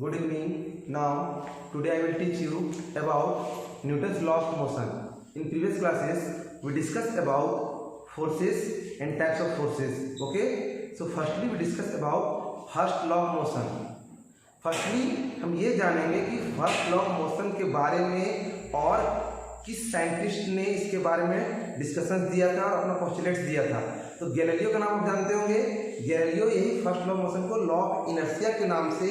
Good evening. Now, today I will teach you about Newton's law of motion. In previous classes, we discussed about forces and types of forces. Okay? So, firstly, we discussed about first law of motion. Firstly हम ये जानेंगे कि first law of motion के बारे में और किस scientist ने इसके बारे में डिस्कशन दिया था और अपना पोस्टुलेट्स दिया था। तो गैलीलियो का नाम आप जानते होंगे। गैलीलियो यही फर्स्ट लॉ ऑफ मोशन को लॉ ऑफ इनर्शिया के नाम से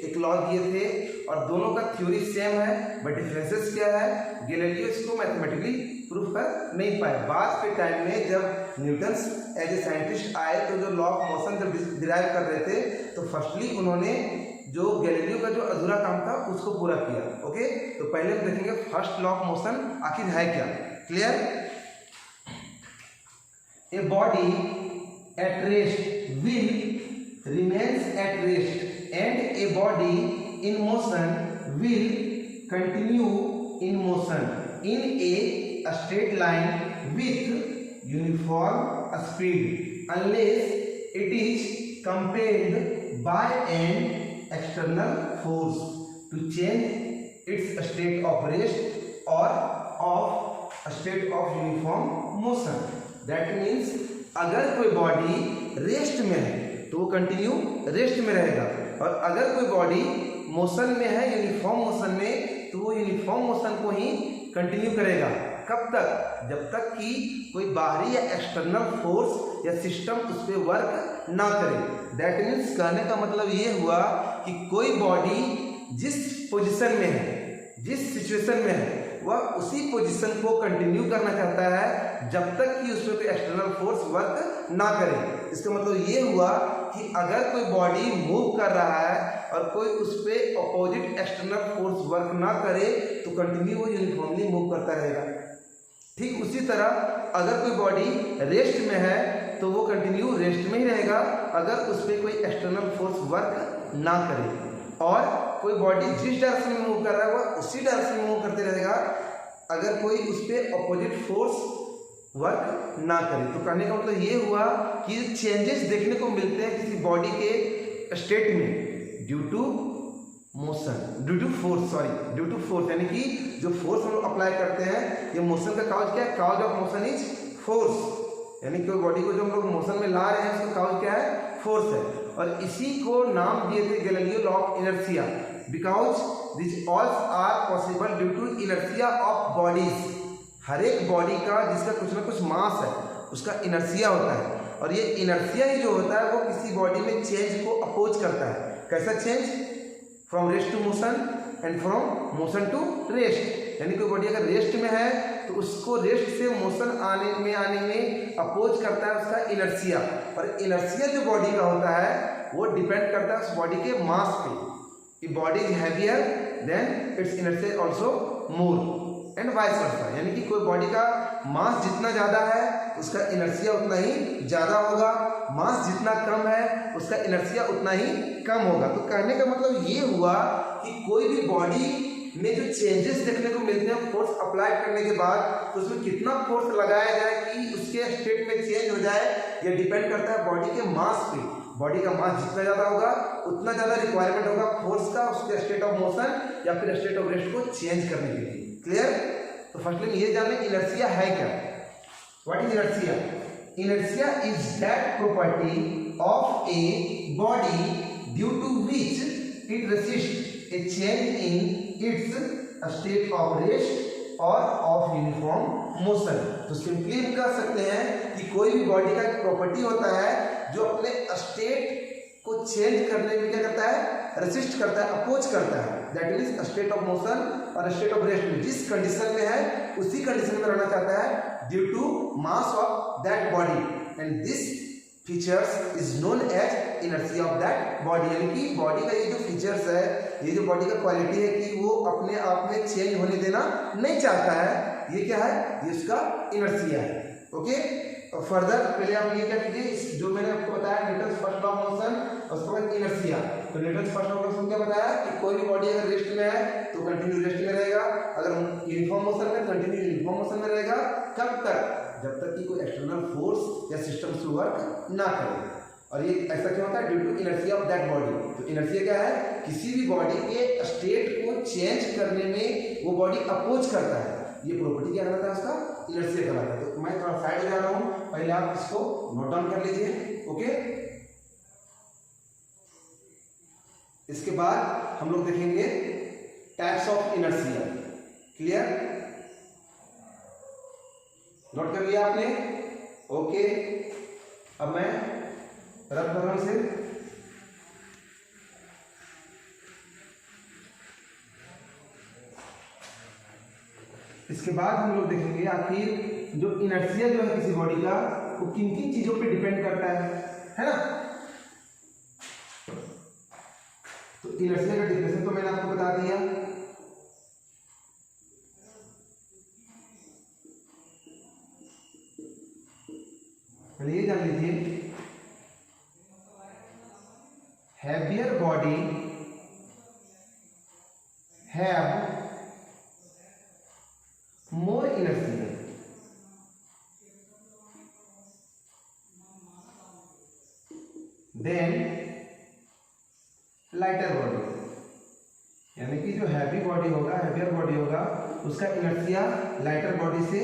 एक लॉ दिए थे और दोनों का थ्योरी सेम है, बट डिफरेंसेस क्या है, गैलीलियो इसको मैथमेटिकली प्रूफ कर नहीं पाए। बाद के टाइम में जब न्यूटन एज ए साइंटिस्ट आए तो जो लॉ ऑफ मोशन जब डिराइव कर रहे थे तो फर्स्टली उन्होंने जो गैलीलियो का जो अधूरा काम था उसको पूरा किया। ओके, तो पहले हम देखेंगे फर्स्ट लॉ ऑफ मोशन आखिर है क्या। Clear? A body at rest will remains at rest and a body in motion will continue in motion in a straight line with uniform speed unless it is compelled by an external force to change its state of rest or of state of uniform motion. That means अगर कोई body rest में है तो वो continue rest में रहेगा, और अगर कोई बॉडी मोशन में है यूनिफॉर्म मोशन में तो वो यूनिफॉर्म मोशन को ही कंटिन्यू करेगा। कब तक? जब तक कि कोई बाहरी या एक्सटर्नल फोर्स या सिस्टम उस पर वर्क ना करे। दैट मीन्स कहने का मतलब ये हुआ कि कोई बॉडी जिस पोजीशन में है, जिस सिचुएशन में है, वह उसी पोजीशन को कंटिन्यू करना चाहता है जब तक कि उसमें कोई एक्सटर्नल फोर्स वर्क ना करे। इसका मतलब ये हुआ कि अगर कोई बॉडी मूव कर रहा है और कोई उस पर अपोजिट एक्सटर्नल फोर्स वर्क ना करे तो कंटिन्यू वो यूनिफॉर्मली मूव करता रहेगा। ठीक उसी तरह अगर कोई बॉडी रेस्ट में है तो वो कंटिन्यू रेस्ट में ही रहेगा अगर उस पर कोई एक्सटर्नल फोर्स वर्क ना करे, और कोई बॉडी जिस डायरेक्शन में मूव कर रहा है वह उसी डायरेक्शन में मूव करते रहेगा अगर कोई उस पर अपोजिट फोर्स वर्क ना करे। तो कहने का मतलब ये हुआ कि चेंजेस देखने को मिलते हैं किसी बॉडी के स्टेट में ड्यू टू फोर्स, यानी कि जो फोर्स हम लोग अप्लाई करते हैं, ये मोशन का काउज क्या है? Cause of motion is force, यानी कोई बॉडी को जो हम लोग मोशन में ला रहे हैं उसका काउज क्या है? फोर्स है। और इसी को नाम दिए थे Galileo law of inertia, because this all are possible due to inertia of bodies. हर एक बॉडी का जिसका कुछ ना कुछ मास है उसका इनर्शिया होता है, और ये इनर्शिया ही जो होता है वो किसी बॉडी में चेंज को अपोज करता है। कैसा change? From rest to motion and from motion to rest, यानी कोई बॉडी अगर रेस्ट में है तो उसको रेस्ट से मोशन आने में अपोज करता है उसका इनर्शिया, और इनर्शिया जो बॉडी का होता है वो डिपेंड करता है उस बॉडी के मास पे। If body is heavier than it's inertia also more and vice versa, यानी कि कोई बॉडी का मास जितना ज़्यादा है उसका इनर्शिया उतना ही ज़्यादा होगा, मास जितना कम है उसका इनर्शिया उतना ही कम होगा। तो कहने का मतलब ये हुआ कि कोई भी बॉडी में जो चेंजेस देखने को मिलते हैं फोर्स अप्लाई करने के बाद, तो उसमें कितना फोर्स लगाया जाए कि उसके स्टेट में चेंज हो जाए, यह डिपेंड करता है बॉडी के मास पे। बॉडी का मास जितना ज़्यादा होगा उतना ज़्यादा रिक्वायरमेंट होगा फोर्स का उसके स्टेट ऑफ मोशन या फिर स्टेट ऑफ रेस्ट को चेंज करने के लिए। क्लियर? तो फर्स्टली ये जाने इनर्शिया है क्या। What is inertia? Inertia is that property of a body due to which it resist a change in its state of rest और ऑफ यूनिफॉर्म मोशन। तो सिंपली हम कह सकते हैं कि कोई भी बॉडी का एक प्रॉपर्टी होता है जो अपने स्टेट को चेंज करने में क्या करता है? रेसिस्ट करता है, अपोज करता है। That means state of motion और स्टेट ऑफ रेस्ट में जिस कंडीशन में है उसी कंडीशन में रहना चाहता है due to mass of that body, and this features is known as inertia of that body. यानी कि बॉडी का ये जो फीचर्स है, ये जो बॉडी का क्वालिटी है कि वो अपने आप में चेंज होने देना नहीं चाहता है, ये क्या है? ये उसका इनर्शिया है। ओके, फर्दर पहले आप ये क्या कीजिए, जो मैंने आपको बताया Newton first law of motion और उसके बाद इनर्शिया। तो Newton first law of motion क्या बताया कि कोई भी बॉडी अगर रेस्ट में है तो कंटिन्यू रेस्ट में रहेगा, अगर यूनिफॉर्म मोशन में कंटिन्यू यूनिफॉर्म मोशन में रहेगा। कब तक? जब तक कि कोई एक्सटर्नल फोर्स या सिस्टम से वर्क ना करे। और ये ऐसा क्यों होता है? Due to inertia of that body. तो इनर्शिया क्या है? किसी भी बॉडी के स्टेट को चेंज करने में वो बॉडी अपोज करता है, ये प्रॉपर्टी क्या कहलाता है? उसका इनर्शिया कहलाता है। तो मैं थोड़ा साइड हो जा रहा हूँ, पहले आप इसको नोट डाउन कर लीजिए। ओके, इसके बाद हम लोग देखेंगे types of inertia. Clear? Note कर लिया आपने? ओके, अब मैं रब कर रहा हूं सिर्फ। इसके बाद हम लोग देखेंगे आखिर जो इनर्शिया जो है किसी बॉडी का, वो किन किन चीजों पे डिपेंड करता है ना? तो इनर्शिया का डिफिनेशन तो मैंने आपको बता दिया। पहले ये जान लीजिए, heavier body have more inertia than lighter body। यानी कि जो हैवी बॉडी होगा, हैवियर बॉडी होगा, उसका इनर्शिया लाइटर बॉडी से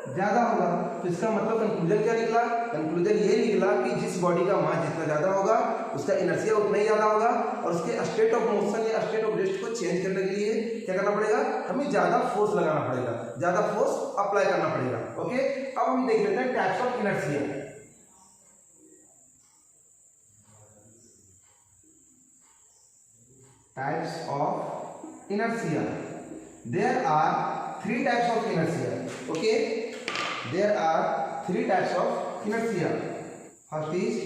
ज्यादा होगा। तो इसका मतलब कंक्लूजन क्या निकला? कंक्लूजन ये निकला कि जिस बॉडी का मास जितना ज्यादा होगा उसका इनर्शिया उतना ही ज्यादा होगा, और उसके स्टेट ऑफ मोशन या स्टेट ऑफ रेस्ट को चेंज करने के लिए क्या करना पड़ेगा? हमें ज्यादा फोर्स लगाना पड़ेगा, ज्यादा फोर्स अप्लाई करना पड़ेगा। ओके, अब हम देख लेते हैं types of inertia. Types of inertia, there are 3 types of inertia. Okay, there are 3 types of inertia. First is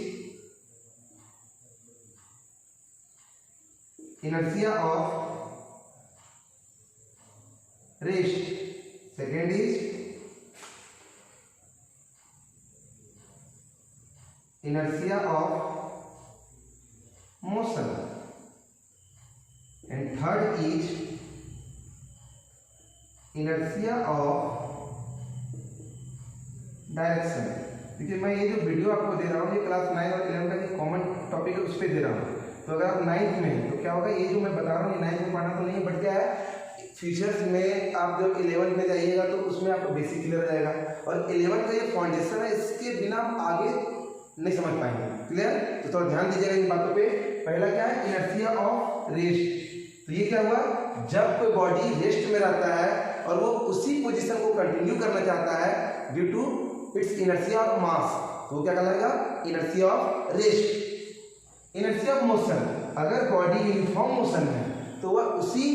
inertia of rest. Second is inertia of motion, and third is inertia of direction. देखिए, मैं ये जो video आपको दे रहा हूँ ये class 9 और 11 का जो कॉमन टॉपिक है उस पर दे रहा हूँ। तो अगर आप 9th में हैं तो क्या होगा, ये जो मैं बता रहा हूँ ये 9th में पढ़ना तो नहीं, बट क्या है, फ्यूचर्स में आप जब 11th में जाइएगा तो उसमें आपको बेसिक क्लियर हो जाएगा, और 11th का ये फाउंडेशन है, इसके बिना आप आगे नहीं समझ पाएंगे। क्लियर? तो थोड़ा ध्यान दीजिएगा इन बातों पे। पहला क्या है? Inertia of rest. तो ये क्या हुआ? जब कोई बॉडी रेस्ट में रहता है और वो उसी पोजीशन को कंटिन्यू करना चाहता है due to its inertia of mass, तो क्या कहलाएगा? Inertia of rest. Inertia of motion, अगर बॉडी यूनिफॉर्म मोशन है तो वह उसी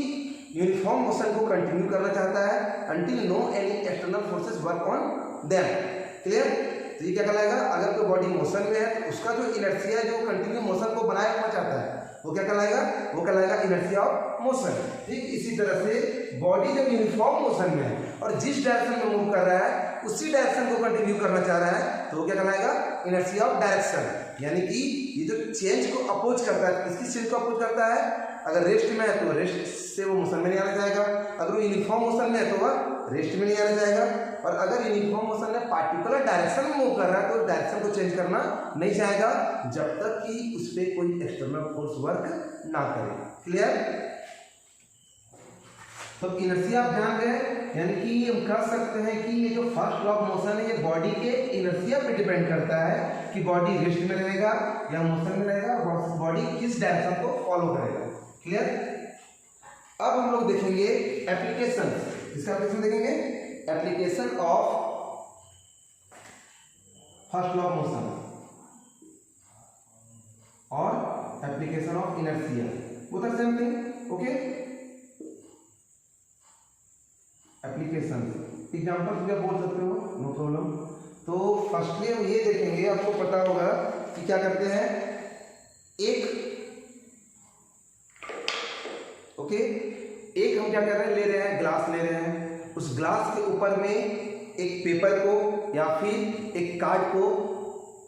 यूनिफॉर्म मोशन को कंटिन्यू करना चाहता है until no any external forces work on them. Clear? तो ये क्या कहलाएगा? अगर कोई बॉडी मोशन में है तो उसका जो इनर्शिया जो कंटिन्यू मोशन को बनाए रखना चाहता है वो क्या कहलाएगा? वो कहलाएगा इनर्शिया ऑफ मोशन। ठीक इसी तरह से बॉडी जब यूनिफॉर्म मोशन में है और जिस डायरेक्शन में मूव कर रहा है उसी डायरेक्शन को कंटिन्यू करना चाह रहा है तो वो क्या कहलाएगा? Inertia of direction. यानी कि ये जो चेंज को अपोज करता है, किसकी चेंज को अपोज करता है? अगर रेस्ट में है तो रेस्ट से वो मोशन में नहीं आना चाहेगा, अगर वो यूनिफॉर्म मोशन में है तो वह रेस्ट में नहीं आना चाहेगा, और अगर यूनिफॉर्म मोशन में पार्टिकुलर डायरेक्शन में मूव कर रहा है तो डायरेक्शन को चेंज करना नहीं चाहेगा जब तक कि उस पर कोई एक्सटर्नल फोर्स वर्क ना करे। क्लियर? तो इनर्शिया आप जान गए, यानी कि हम कह सकते हैं कि ये जो फर्स्ट लॉ ऑफ मोशन है ये बॉडी के इनर्शिया पे डिपेंड करता है कि बॉडी रेस्ट में रहेगा या मोशन में रहेगा, बॉडी किस डायरेक्शन को फॉलो करेगा। क्लियर? अब हम लोग देखेंगे एप्लीकेशन। इसका एप्लीकेशन देखेंगे, application of first law of motion और application of inertia, both are same thing. Okay, application example भी आप बोल सकते हो, नो प्रॉब्लम। तो फर्स्टली हम ये देखेंगे, आपको पता होगा कि क्या करते हैं, एक हम क्या कर रहे हैं, ले रहे हैं ग्लास ले रहे हैं, उस ग्लास के ऊपर में एक पेपर को या फिर एक कार्ड को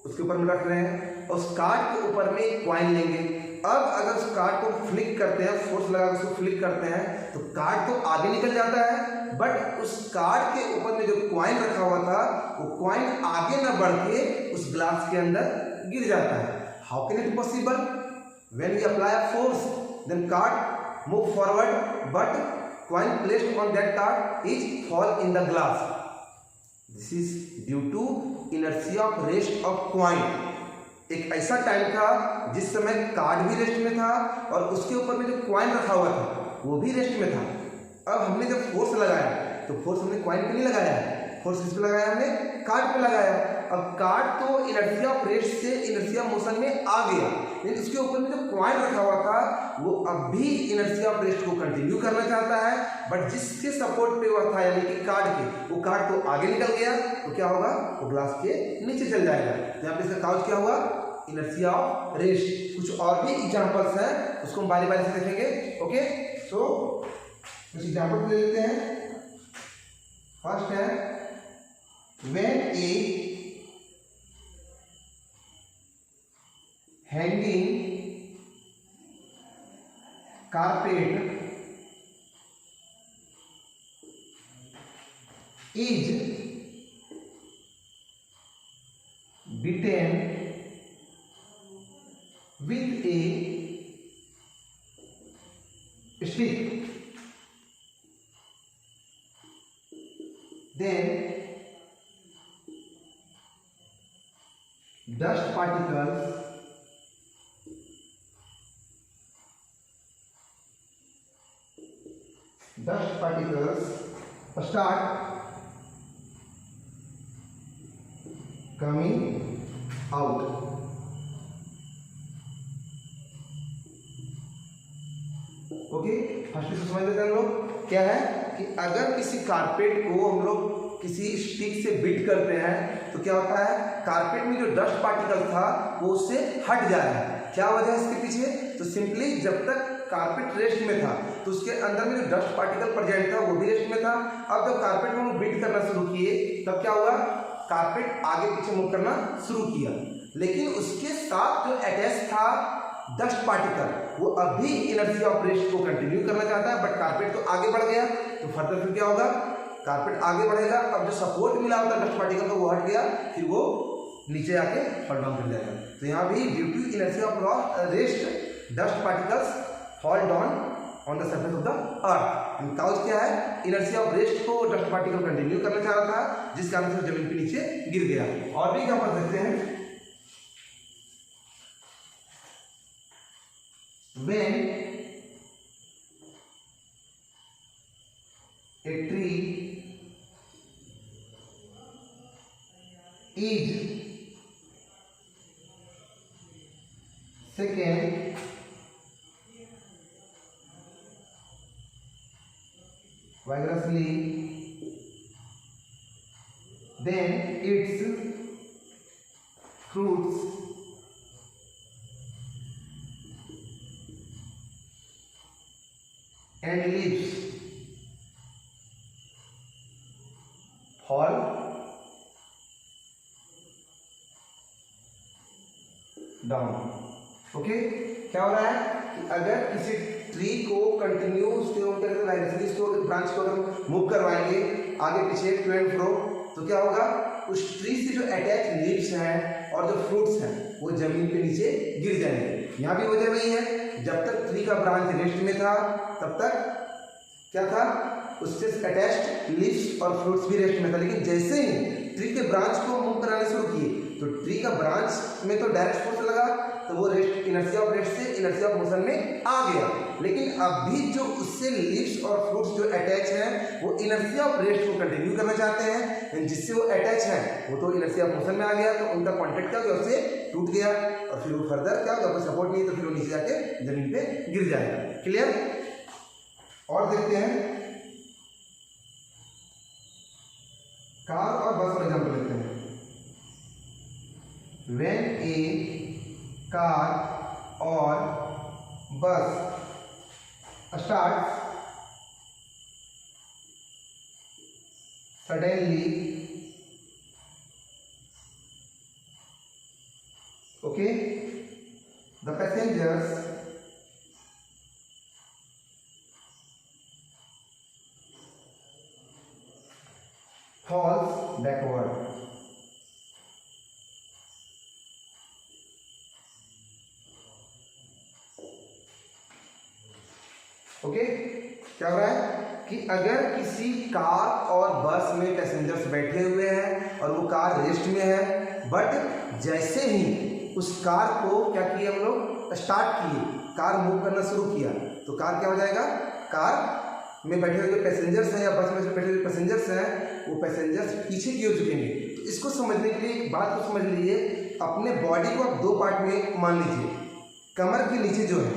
उसके ऊपर में रख रहे हैं और उस कार्ड के ऊपर में एक कॉइन लेंगे। अब अगर उस कार्ड को फ्लिक करते हैं, फोर्स लगा के उसको फ्लिक करते हैं तो कार्ड तो आगे निकल जाता है, बट उस कार्ड के ऊपर में जो कॉइन रखा हुआ था वो कॉइन आगे न बढ़ के उस ग्लास के अंदर गिर जाता है। How can it possible? When we apply a force then card move forward but coin placed on that card is fall in the glass. This is due to inertia of rest of coin. एक ऐसा time था जिस समय card भी rest में था और उसके ऊपर में जो कॉइन रखा हुआ था वो भी रेस्ट में था। अब हमने जब फोर्स लगाया तो फोर्स हमने कॉइन पे नहीं लगाया है, फोर्स किस पे लगाया? हमने कार्ड पे लगाया। अब कार्ड तो इनर्शिया ऑफ रेस्ट से इनर्शिया मोशन में आ गया, लेकिन उसके ऊपर में जो कॉइन रखा हुआ था वो अब भी इनर्शिया ऑफ रेस्ट को कंटिन्यू करना चाहता है, बट जिसके सपोर्ट पे हुआ था यानी कि कार्ड के, वो कार्ड तो आगे निकल गया तो क्या होगा? वो ग्लास के नीचे चल जाएगा। यहाँ पे इसका काउज क्या हुआ? Inertia of rest. कुछ और भी एग्जांपल्स हैं, उसको हम बारी बारी से देखेंगे। ओके, सो कुछ एग्जांपल ले लेते हैं। फर्स्ट है when A hanging carpet is beaten with a stick, then dust particles start coming out. Okay, first से समझ लेते हैं हम लोग। क्या है कि अगर किसी कारपेट को हम लोग किसी स्टिक से बीट करते हैं तो क्या होता है? कारपेट में जो डस्ट पार्टिकल था वो उससे हट जा रहा है। क्या वजह है इसके पीछे? तो सिंपली जब तक कारपेट रेस्ट में था तो उसके अंदर में जो डस्ट पार्टिकल प्रेजेंट था वो भी रेस्ट में था। अब जब कारपेट में हम बीट करना शुरू किए तब क्या हुआ? कारपेट आगे पीछे मूव करना शुरू किया, लेकिन उसके साथ जो अटैच था डस्ट पार्टिकल वो अभी इनर्शिया ऑफ रेस्ट को कंटिन्यू करना चाहता है, बट कारपेट तो आगे बढ़ गया। तो फर्दर फिर क्या होगा? कारपेट आगे बढ़ेगा, अब जो सपोर्ट मिला होता डस्ट पार्टिकल को वो हट गया, फिर वो नीचे आके फॉल डाउन कर जाएगा। तो यहाँ भी due to inertia of rest dust particles fall down on the surface of the earth। and cause क्या है? inertia of rest को dust particle कंटिन्यू करना चाह रहा था, जिस कारण से जमीन के नीचे गिर गया। और भी क्या पढ़ सकते हैं? when a tree is second vigorously, then its fruits and leaves fall down। Okay, क्या हो रहा है कि अगर किसी ट्री को कंटिन्यू उसके ब्रांच को अगर मूव करवाएंगे आगे पीछे टू एंड फ्रो तो क्या होगा? उस ट्री से जो अटैच लीव्स हैं और जो फ्रूट्स हैं वो जमीन के नीचे गिर जाएंगे। यहाँ भी वजह वही है, जब तक ट्री का ब्रांच रेस्ट में था तब तक क्या था? उससे अटैच्ड लीव्स और फ्रूट्स भी रेस्ट में था, लेकिन जैसे ही ट्री के ब्रांच को मूव कराने शुरू किए तो ट्री का ब्रांच में तो डायरेक्ट फोर्स लगा तो वो रेस्ट इनर्शिया ऑफ रेस्ट से इनर्शिया ऑफ मोशन में आ गया, लेकिन अभी जो उससे लीव्स और फ्रूट्स जो अटैच हैं वो इनर्शिया ऑफ रेस्ट को कंटिन्यू करना चाहते हैं, जिससे वो अटैच हैं वो तो इनर्शिया ऑफ मोशन में आ गया, तो उनका कॉन्टेक्ट क्या हो गया? उससे टूट गया और फिर वो फर्दर क्या होगा? कोई सपोर्ट नहीं तो फिर वो नीचे जाके जमीन पे गिर जाएगा। क्लियर? और देखते हैं कार और बस का एग्जाम्पल लेते हैं। When a car or bus starts suddenly okay, the passengers falls backward. Okay, क्या हो रहा है कि अगर किसी कार और बस में पैसेंजर्स बैठे हुए हैं और वो कार रेस्ट में है, बट जैसे ही उस कार को क्या किया हम लोग स्टार्ट किए, कार मूव करना शुरू किया, तो कार क्या हो जाएगा, कार में बैठे हुए पैसेंजर्स हैं या बस में बैठे हुए पैसेंजर्स हैं, वो पैसेंजर्स पीछे की ओर झुकेंगे। तो इसको समझने के लिए एक बात को समझ लीजिए, अपने बॉडी को आप दो पार्ट में मान लीजिए। कमर के नीचे जो है,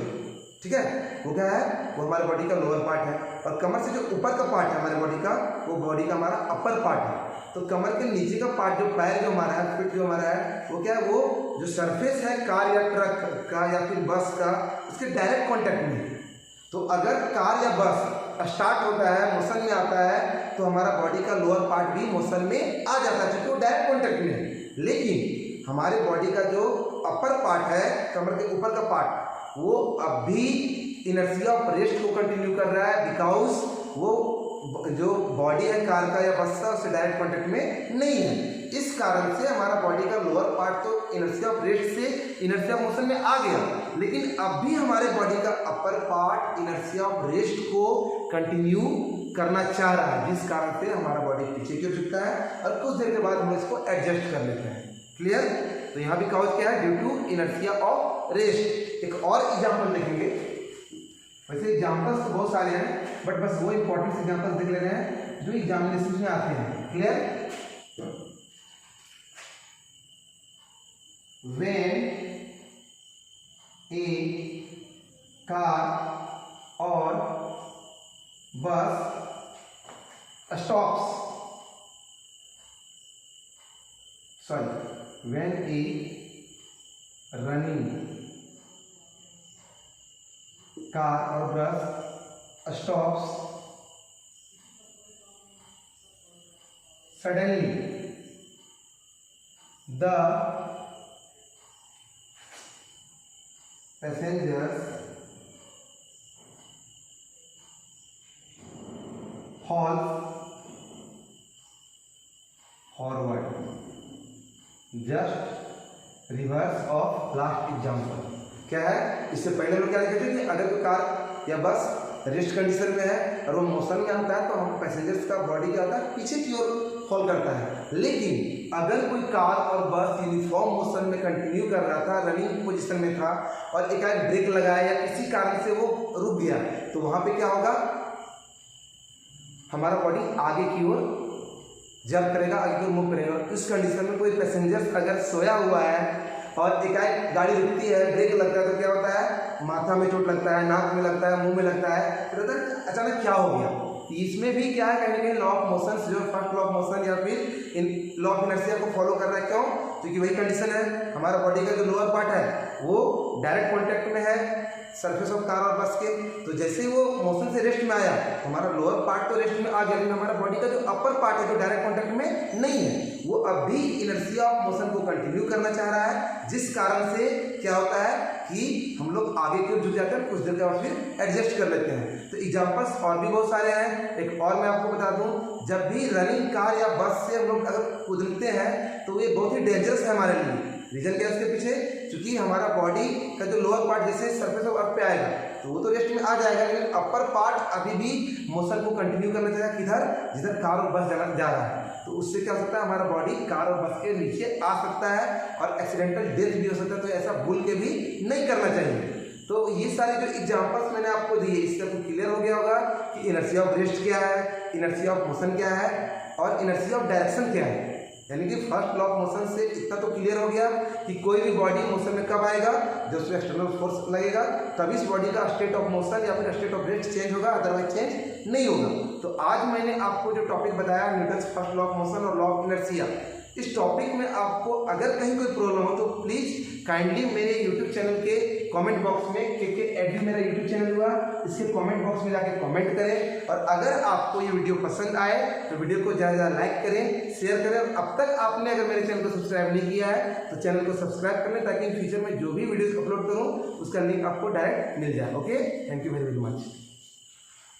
ठीक है, वो क्या है, वो हमारे बॉडी का लोअर पार्ट है, और कमर से जो ऊपर का पार्ट है हमारे बॉडी का, वो बॉडी का हमारा अपर पार्ट है। तो कमर के नीचे का पार्ट जो पैर जो हमारा है, फिट जो हमारा है, वो क्या है, वो जो सरफेस है कार या ट्रक का या फिर बस का, उसके डायरेक्ट कॉन्टैक्ट में। तो अगर कार या बस स्टार्ट होता है, मोशन में आता है, तो हमारा बॉडी का लोअर पार्ट भी मोशन में आ जाता है, क्योंकि वो डायरेक्ट कॉन्टैक्ट में है। लेकिन हमारे बॉडी का जो अपर पार्ट है, कमर के ऊपर का पार्ट, वो अभी इनर्शिया ऑफ रेस्ट को कंटिन्यू कर रहा है, बिकॉज वो जो बॉडी है कार का या बस का, उससे डायरेक्ट कॉन्टैक्ट में नहीं है। इस कारण से हमारा बॉडी का लोअर पार्ट तो इनर्शिया ऑफ रेस्ट से इनर्शिया ऑफ मोशन में आ गया, लेकिन अब भी हमारे बॉडी का upper part inertia of rest को कंटिन्यू करना चाह रहा है, जिस कारण से हमारा बॉडी पीछे की ओर झुकता है और कुछ देर के बाद हम इसको एडजस्ट कर लेते हैं। क्लियर? तो यहाँ भी कॉज क्या है, due to inertia of rest. एक और एग्जाम्पल देखेंगे, वैसे एग्जाम्पल्स तो बहुत सारे हैं, बट बस वो इंपॉर्टेंट एग्जाम्पल्स देख ले रहे हैं जो एग्जामिनेशन में आते हैं। Clear? When a car or bus stops, when a running car or bus stops suddenly, the passengers fall forward, just reverse of last example। क्या है, इससे पहले लोग क्या कहते थे कि अगर कोई कार या बस रेस्ट कंडीशन में है और वो मोशन में आता है, तो हम पैसेंजर्स का बॉडी क्या होता है, पीछे की ओर फॉल करता है। लेकिन अगर कोई कार और बस यूनिफॉर्म मोशन में कंटिन्यू कर रहा था, रनिंग पोजीशन में था, और एकाएक ब्रेक लगाया या किसी कारण से वो रुक गया, तो वहां पे क्या होगा, हमारा बॉडी आगे की ओर जंप करेगा, आगे की ओर मूव करेगा। इस कंडीशन में कोई पैसेंजर अगर सोया हुआ है और एकाएक गाड़ी रुकती है, ब्रेक लगता है, तो क्या होता है, माथा में चोट लगता है, नाक में लगता है, मुंह में लगता है, तो अचानक क्या हो गया। इसमें भी क्या है, कहीं ना कहीं लॉ ऑफ मोशन, जो फर्स्ट लॉ ऑफ मोशन या फिर इन लॉ ऑफ इनर्शिया को फॉलो कर रहा है। क्यों? क्योंकि वही कंडीशन है, हमारा बॉडी का जो लोअर पार्ट है वो डायरेक्ट कॉन्टैक्ट में है सरफेस ऑफ कार और बस के। तो जैसे ही वो मोशन से रेस्ट में आया, हमारा लोअर पार्ट तो रेस्ट में आ गया, लेकिन हमारा बॉडी का जो अपर पार्ट है, जो डायरेक्ट कॉन्टैक्ट में नहीं है, वो अभी इनर्शिया ऑफ मोशन को कंटिन्यू करना चाह रहा है, जिस कारण से क्या होता है कि हम लोग आगे की ओर झुक जाते हैं, कुछ देर के बाद फिर एडजस्ट कर लेते हैं। तो एग्जाम्पल्स और भी बहुत सारे हैं। एक और मैं आपको बता दूं, जब भी रनिंग कार या बस से हम लोग अगर कूदते हैं, तो ये बहुत ही डेंजरस है हमारे लिए। रीजन क्या है इसके पीछे, क्योंकि हमारा बॉडी का जो लोअर पार्ट जैसे सरफेस ऑफ अर्थ पे आएगा, तो वो तो रेस्ट में आ जाएगा, लेकिन अपर पार्ट अभी भी मोशन को कंटिन्यू करना चाहिए, किधर, जिधर कार और बस जा रहा है। तो उससे क्या हो सकता है, हमारा बॉडी कार और बस के नीचे आ सकता है और एक्सीडेंटल डेथ भी हो सकता है। तो ऐसा भूल के भी नहीं करना चाहिए। तो ये सारे जो एग्जांपल्स मैंने आपको दिए, इससे आपको क्लियर हो गया होगा कि इनर्शिया ऑफ रेस्ट क्या है, इनर्शिया ऑफ मोशन क्या है और इनर्शिया ऑफ डायरेक्शन क्या है। यानी कि फर्स्ट लॉ ऑफ मोशन से इतना तो क्लियर हो गया कि कोई भी बॉडी मोशन में कब आएगा, जब उसमें एक्सटर्नल फोर्स लगेगा, तभी इस बॉडी का स्टेट ऑफ मोशन या फिर स्टेट ऑफ रेस्ट चेंज होगा, अदरवाइज चेंज नहीं होगा। तो आज मैंने आपको जो टॉपिक बताया, Newton's first law of motion और लॉ ऑफ इनर्शिया, इस टॉपिक में आपको अगर कहीं कोई प्रॉब्लम हो तो प्लीज़ काइंडली मेरे यूट्यूब चैनल के कमेंट बॉक्स में के एडमिन मेरा यूट्यूब चैनल हुआ, इसके कमेंट बॉक्स में जाके कमेंट करें। और अगर आपको ये वीडियो पसंद आए तो वीडियो को ज़्यादा ज़्यादा लाइक करें, शेयर करें। और अब तक आपने अगर मेरे चैनल को सब्सक्राइब नहीं किया है तो चैनल को सब्सक्राइब कर लें, ताकि इन फ्यूचर में जो भी वीडियोज़ अपलोड करूँ उसका लिंक आपको डायरेक्ट मिल जाए। Okay, thank you very much.